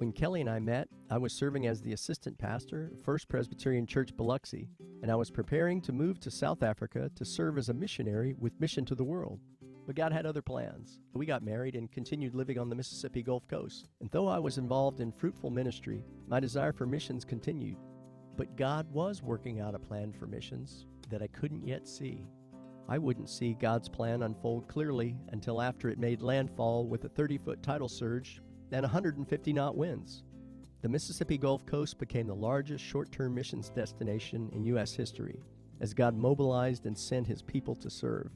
When Kelly and I met, I was serving as the assistant pastor of First Presbyterian Church, Biloxi, and I was preparing to move to South Africa to serve as a missionary with Mission to the World. But God had other plans. We got married and continued living on the Mississippi Gulf Coast. And though I was involved in fruitful ministry, my desire for missions continued. But God was working out a plan for missions that I couldn't yet see. I wouldn't see God's plan unfold clearly until after it made landfall with a 30-foot tidal surge and 150-knot winds. The Mississippi Gulf Coast became the largest short-term missions destination in U.S. history as God mobilized and sent His people to serve.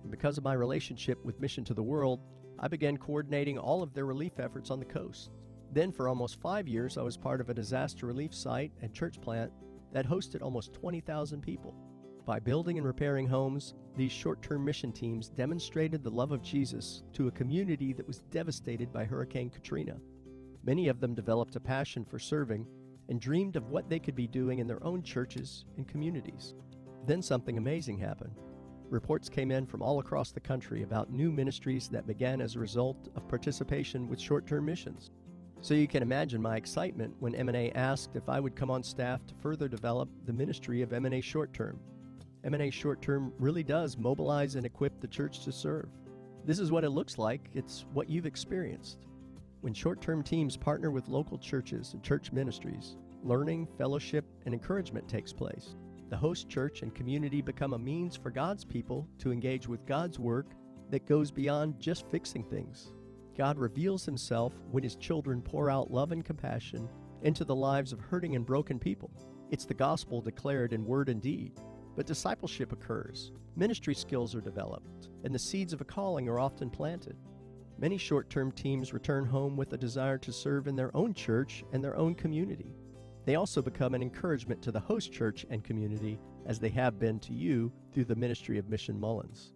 And because of my relationship with Mission to the World, I began coordinating all of their relief efforts on the coast. Then for almost 5 years, I was part of a disaster relief site and church plant that hosted almost 20,000 people. By building and repairing homes, these short-term mission teams demonstrated the love of Jesus to a community that was devastated by Hurricane Katrina. Many of them developed a passion for serving and dreamed of what they could be doing in their own churches and communities. Then something amazing happened. Reports came in from all across the country about new ministries that began as a result of participation with short-term missions. So you can imagine my excitement when M&A asked if I would come on staff to further develop the ministry of M&A Short-Term. M&A Short-Term really does mobilize and equip the church to serve. This is what it looks like. It's what you've experienced. When short-term teams partner with local churches and church ministries, learning, fellowship, and encouragement takes place. The host church and community become a means for God's people to engage with God's work that goes beyond just fixing things. God reveals Himself when His children pour out love and compassion into the lives of hurting and broken people. It's the gospel declared in word and deed. But discipleship occurs, ministry skills are developed, and the seeds of a calling are often planted. Many short-term teams return home with a desire to serve in their own church and their own community. They also become an encouragement to the host church and community as they have been to you through the ministry of Mission Mullins.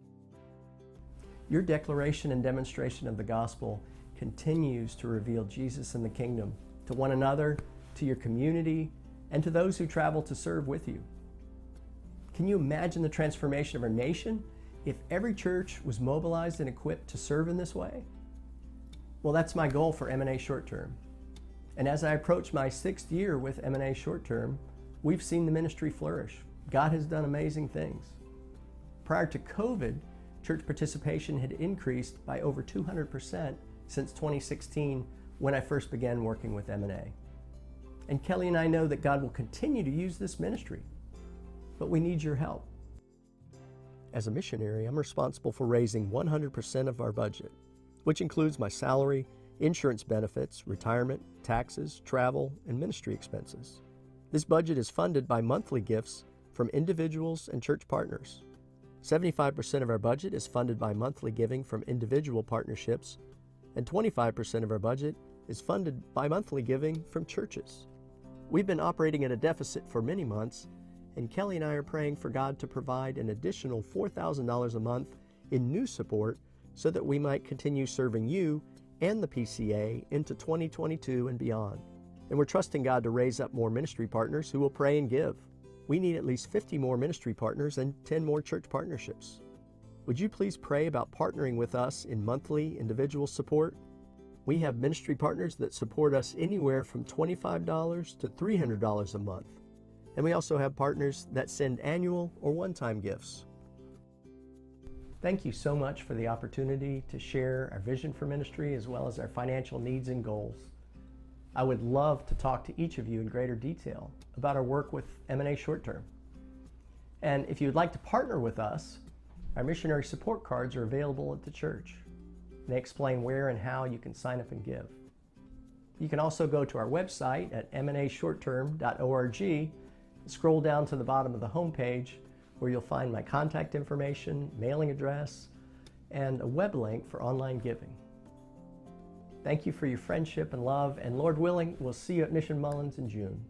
Your declaration and demonstration of the gospel continues to reveal Jesus and the kingdom to one another, to your community, and to those who travel to serve with you. Can you imagine the transformation of our nation if every church was mobilized and equipped to serve in this way? Well, that's my goal for M&A Short-Term. And as I approach my 6th year with M&A Short-Term, we've seen the ministry flourish. God has done amazing things. Prior to COVID, church participation had increased by over 200% since 2016 when I first began working with M&A. And Kelly and I know that God will continue to use this ministry, but we need your help. As a missionary, I'm responsible for raising 100% of our budget, which includes my salary, insurance benefits, retirement, taxes, travel, and ministry expenses. This budget is funded by monthly gifts from individuals and church partners. 75% of our budget is funded by monthly giving from individual partnerships, and 25% of our budget is funded by monthly giving from churches. We've been operating at a deficit for many months, and Kelly and I are praying for God to provide an additional $4,000 a month in new support so that we might continue serving you and the PCA into 2022 and beyond. And we're trusting God to raise up more ministry partners who will pray and give. We need at least 50 more ministry partners and 10 more church partnerships. Would you please pray about partnering with us in monthly individual support? We have ministry partners that support us anywhere from $25 to $300 a month. And we also have partners that send annual or one-time gifts. Thank you so much for the opportunity to share our vision for ministry as well as our financial needs and goals. I would love to talk to each of you in greater detail about our work with M&A Short-Term. And if you'd like to partner with us, our missionary support cards are available at the church. They explain where and how you can sign up and give. You can also go to our website at mnashortterm.org. Scroll down to the bottom of the homepage where you'll find my contact information, mailing address, and a web link for online giving. Thank you for your friendship and love, and Lord willing, we'll see you at Mission Mullins in June.